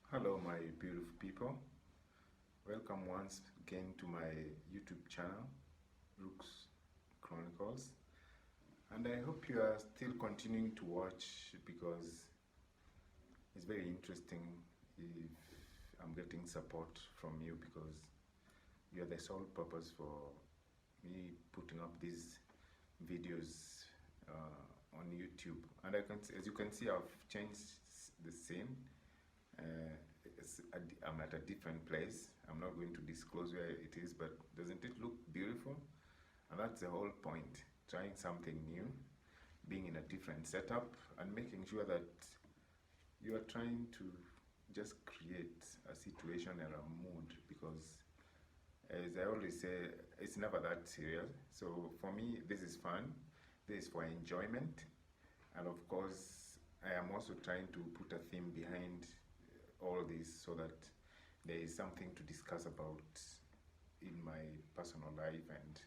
Hello, my beautiful people. Welcome once again to my YouTube channel, Rooks Chronicles. And I hope you are still continuing to watch because it's very interesting if I'm getting support from you because you're the sole purpose for me putting up these videos on YouTube. And as you can see, I've changed the scene. I'm at a different place. I'm not going to disclose where it is, but doesn't it look beautiful? And that's the whole point, trying something new, being in a different setup, and making sure that you are trying to just create a situation and a mood because, as I always say, it's never that serious. So for me, this is fun, this is for enjoyment, and of course, I am also trying to put a theme behind all this so that there is something to discuss about in my personal life and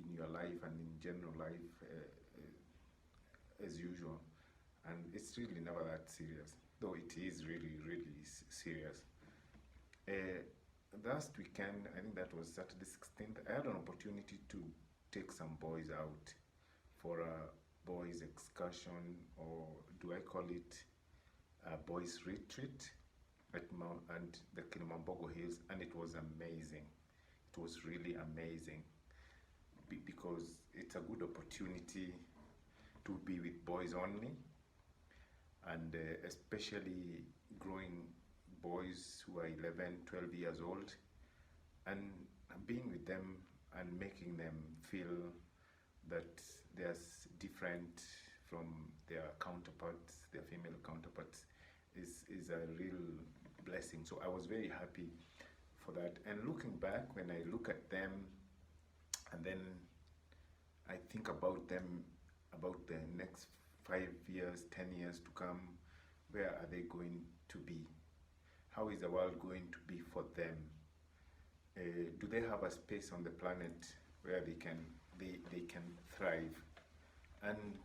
in your life and in general life as usual. And it's really never that serious, though it is really serious. Uh, Last weekend, I think that was Saturday 16th, I had an opportunity to take some boys out for a boys excursion, or do I call it a boys retreat at Mount and the Kilimambogo Hills, and it was amazing. It was really amazing because it's a good opportunity to be with boys only, and especially growing boys who are 11, 12 years old, and being with them and making them feel that they're different from their counterparts, their female counterparts, is a real blessing. So I was very happy for that. And looking back, when I look at them and then I think about them, about the next 5 years, 10 years to come, where are they going to be? How is the world going to be for them? Do they have a space on the planet where they can thrive? And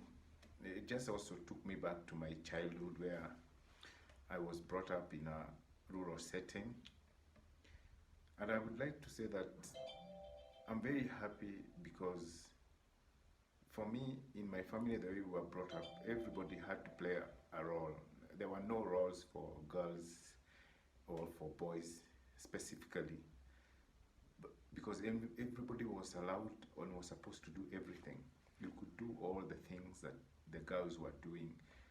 it just also took me back to my childhood where I was brought up in a rural setting. And I would like to say that I'm very happy because for me, in my family, the way we were brought up, everybody had to play a role. There were no roles for girls or for boys specifically, because everybody was allowed and was supposed to do everything. You could do all the things that the girls were doing.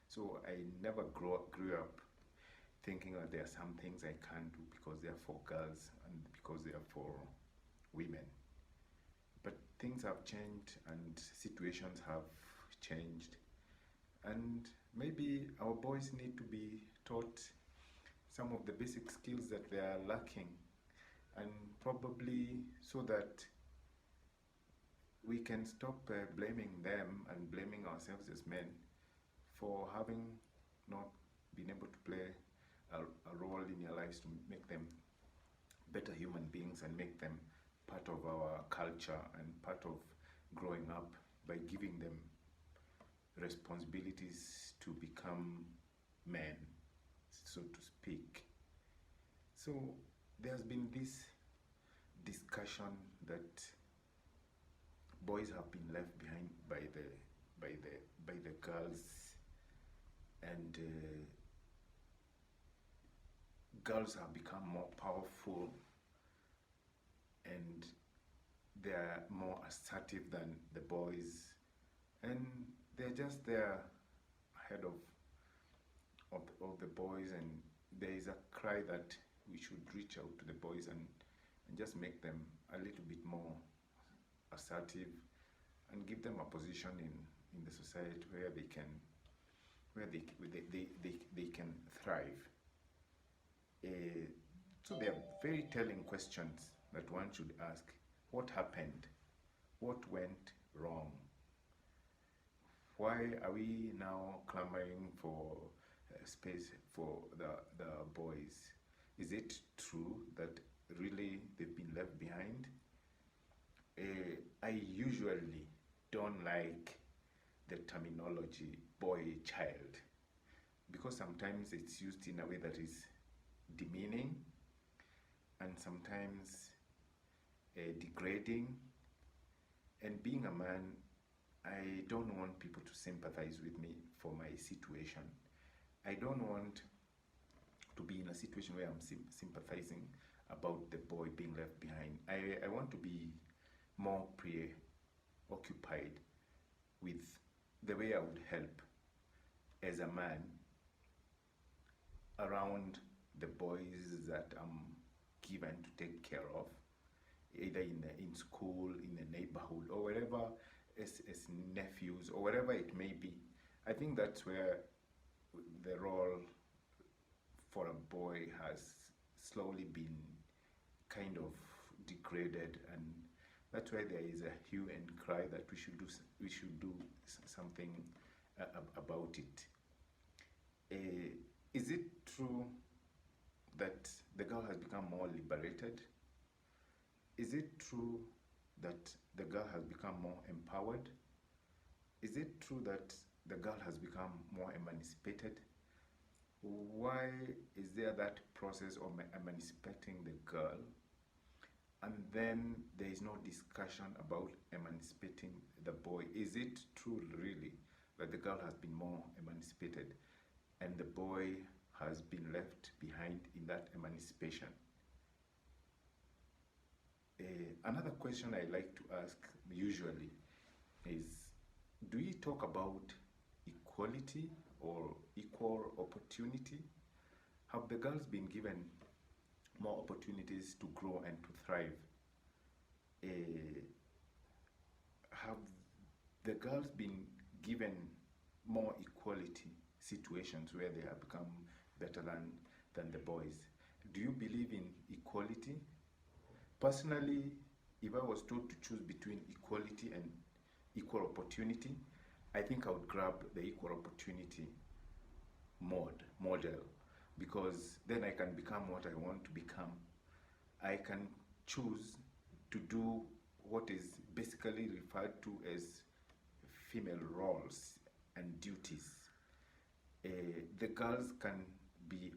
So I never grew up thinking that there are some things I can't do because they are for girls and because they are for women. But things have changed and situations have changed. And maybe our boys need to be taught some of the basic skills that they are lacking, and probably so that we can stop blaming them and blaming ourselves as men for having not been able to play a role in their lives to make them better human beings and make them part of our culture and part of growing up, by giving them responsibilities to become men, so to speak. So there's been this discussion that boys have been left behind by the girls, and girls have become more powerful and they're more assertive than the boys, and they're just there ahead of the boys, and there is a cry that we should reach out to the boys and just make them a little bit more assertive and give them a position in the society where they can thrive. So there are very telling questions that one should ask. What happened? What went wrong? Why are we now clamoring for space for the boys? Is it true that really they've been left behind? I usually don't like the terminology boy child because sometimes it's used in a way that is demeaning and sometimes degrading. And being a man, I don't want people to sympathize with me for my situation. I don't want to be in a situation where I'm sympathizing about the boy being left behind. I want to be more preoccupied with the way I would help as a man around the boys that I'm given to take care of, either in school, in the neighborhood, or wherever, as nephews, or wherever it may be. I think that's where the role for a boy has slowly been kind of degraded, and that's why there is a hue and cry that we should do something about it. Is it true that the girl has become more liberated? Is it true that the girl has become more empowered? Is it true that the girl has become more emancipated? Why is there that process of emancipating the girl, and then there is no discussion about emancipating the boy? Is it true really that the girl has been more emancipated and the boy has been left behind in that emancipation? Another question I like to ask usually is, do we talk about equality or equal opportunity? Have the girls been given more opportunities to grow and to thrive? Have the girls been given more equality situations where they have become better than the boys? Do you believe in equality? Personally, if I was told to choose between equality and equal opportunity, I think I would grab the equal opportunity model, because then I can become what I want to become. I can choose to do what is basically referred to as female roles and duties. The girls can be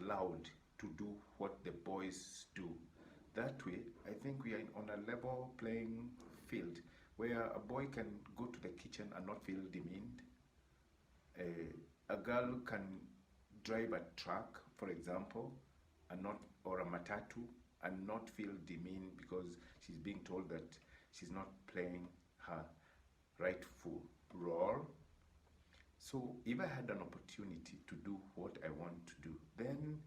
allowed to do what the boys do. That way, I think we are on a level playing field where a boy can go to the kitchen and not feel demeaned. A girl can drive a truck, for example, or a matatu, and not feel demeaned because she's being told that she's not playing her rightful role. So if I had an opportunity to do what I want to do, then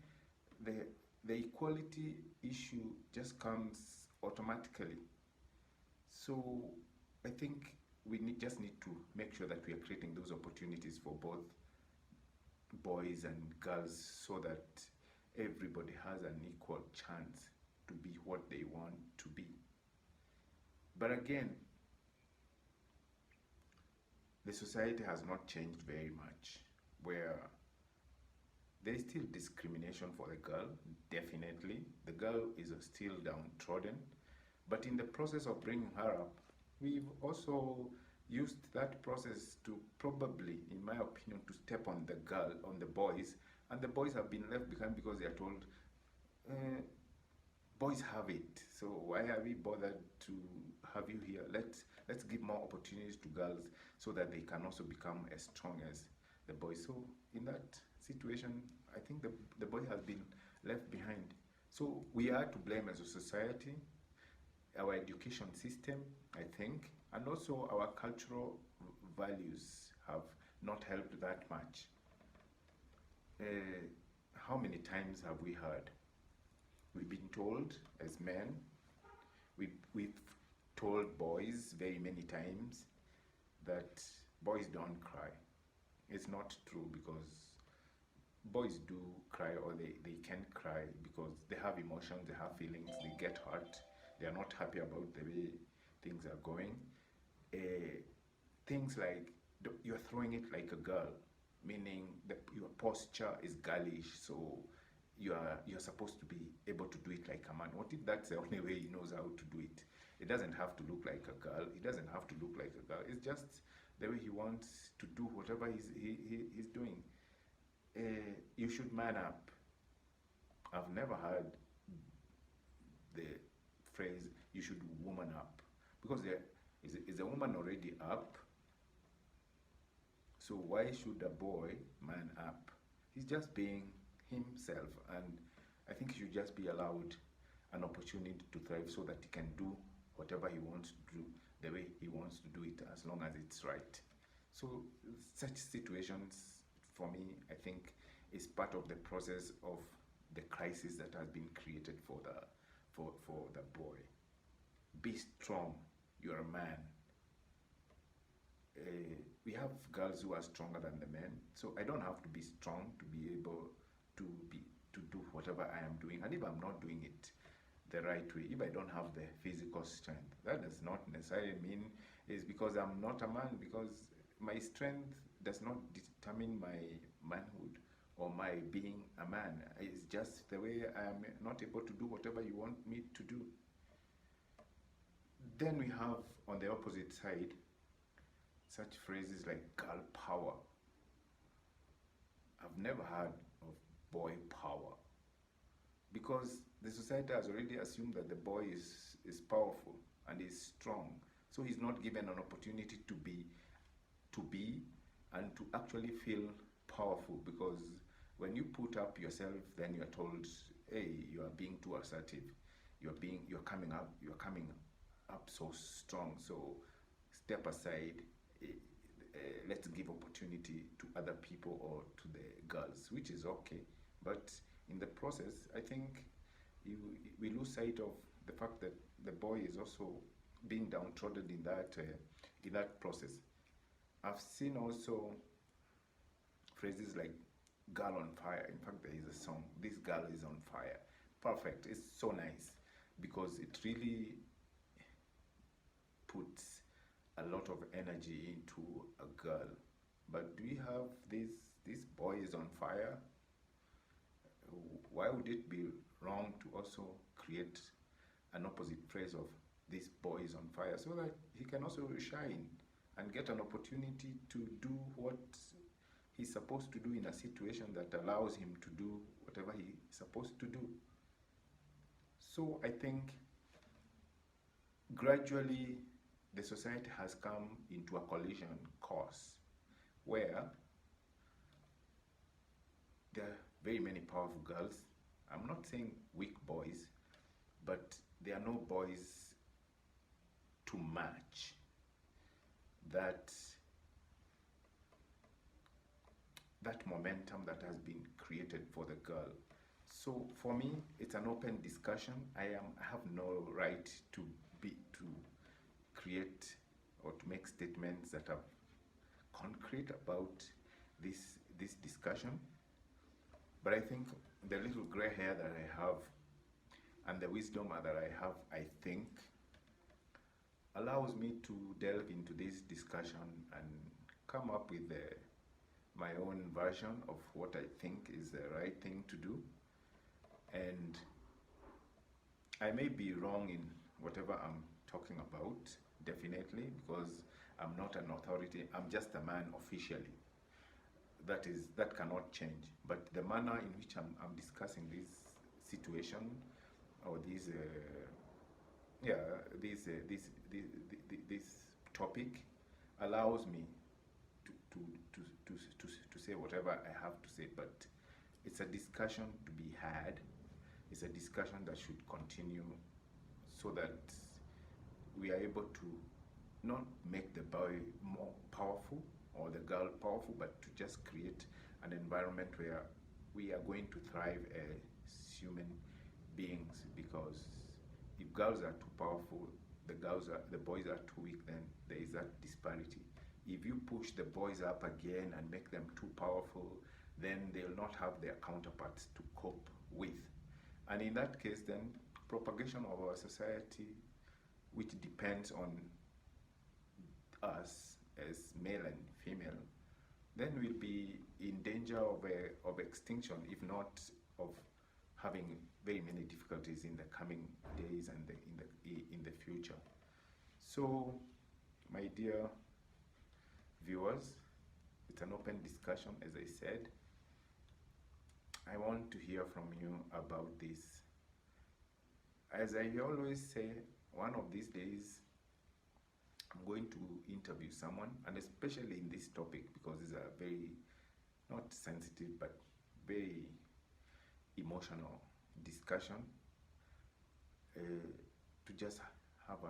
the equality issue just comes automatically. So I think we just need to make sure that we are creating those opportunities for both boys and girls, so that everybody has an equal chance to be what they want to be. But again, the society has not changed very much, where there is still discrimination for the girl, definitely. The girl is still downtrodden. But in the process of bringing her up, we've also used that process to probably, in my opinion, to step on the boys, and the boys have been left behind because they are told, boys have it, so why are we bothered to have you here? Let's give more opportunities to girls so that they can also become as strong as the boys. So in that situation, I think the boy has been left behind. So we are to blame as a society, our education system, I think, and also our cultural values have not helped that much. How many times have we heard? We've been told as men, we've told boys very many times that boys don't cry. It's not true, because boys do cry, or they can cry because they have emotions, they have feelings, they get hurt, they are not happy about the way things are going. Things like you're throwing it like a girl, meaning that your posture is girlish, so you're supposed to be able to do it like a man. What if that's the only way he knows how to do it? It doesn't have to look like a girl. It doesn't have to look like a girl. It's just the way he wants to do whatever he's doing. You should man up. I've never heard the phrase you should woman up, because there is a woman already up. So why should a boy man up? He's just being himself, and I think he should just be allowed an opportunity to thrive so that he can do whatever he wants to do the way he wants to do it, as long as it's right. So such situations, for me, I think, is part of the process of the crisis that has been created for the boy. Be strong. You're a man. We have girls who are stronger than the men, so I don't have to be strong to be able to be to do whatever I am doing. And if I'm not doing it the right way, if I don't have the physical strength, that does not necessarily mean is because I'm not a man, because my strength does not determine my manhood or my being a man. It's just the way I am not able to do whatever you want me to do. Then we have on the opposite side such phrases like girl power. I've never heard of boy power, because the society has already assumed that the boy is powerful and is strong. So he's not given an opportunity to be and to actually feel powerful, because when you put up yourself, then you're told, hey, you are being too assertive. You're coming up so strong. So step aside. Let's give opportunity to other people or to the girls, which is okay. But in the process, I think we lose sight of the fact that the boy is also being downtrodden in that process. I've seen also phrases like "girl on fire." In fact, there is a song, "This girl is on fire." Perfect. It's so nice because it really puts a lot of energy into a girl. But do we have this boy is on fire? Why would it be wrong to also create an opposite phrase of this boy is on fire, so that he can also shine and get an opportunity to do what he's supposed to do in a situation that allows him to do whatever he's supposed to do? So I think gradually the society has come into a collision course where there are very many powerful girls. I'm not saying weak boys, but there are no boys to match that momentum that has been created for the girl. So for me, it's an open discussion. I have no right to create or to make statements that are concrete about this discussion. But I think the little gray hair that I have and the wisdom that I have, I think, allows me to delve into this discussion and come up with my own version of what I think is the right thing to do. And I may be wrong in whatever I'm talking about, definitely, because I'm not an authority. I'm just a man officially. That cannot change. But the manner in which I'm discussing this situation or this topic allows me to say whatever I have to say. But it's a discussion to be had. It's a discussion that should continue so that we are able to not make the boy more powerful or the girl powerful, but to just create an environment where we are going to thrive as human beings. Because if girls are too powerful, the boys are too weak, then there is that disparity. If you push the boys up again and make them too powerful, then they'll not have their counterparts to cope with. And in that case, then propagation of our society, which depends on us as male and female, then we'll be in danger of extinction, if not of having very many difficulties in the coming days and in the future. So, my dear viewers, it's an open discussion, as I said. I want to hear from you about this. As I always say, one of these days I'm going to interview someone, and especially in this topic, because it's a very, not sensitive, but very emotional discussion, to just have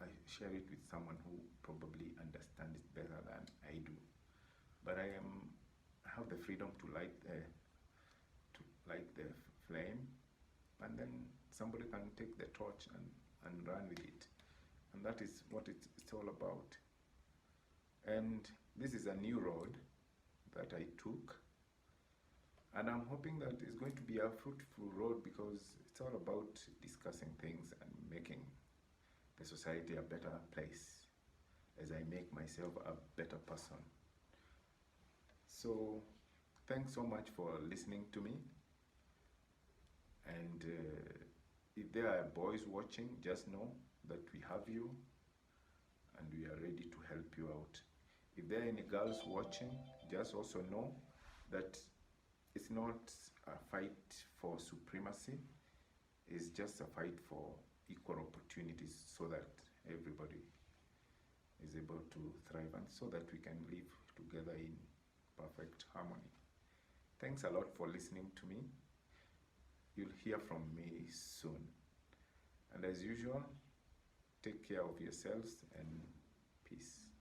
I share it with someone who probably understands it better than I do. But I have the freedom to light the flame, and then somebody can take the torch and run with it. And that is what it's all about. And this is a new road that I took, and I'm hoping that it's going to be a fruitful road, because it's all about discussing things and making the society a better place as I make myself a better person. So thanks so much for listening to me. And if there are boys watching, just know that we have you and we are ready to help you out. If there are any girls watching, just also know that it's not a fight for supremacy, it's just a fight for equal opportunities, so that everybody is able to thrive and so that we can live together in perfect harmony. Thanks a lot for listening to me. You'll hear from me soon. And as usual, take care of yourselves and peace.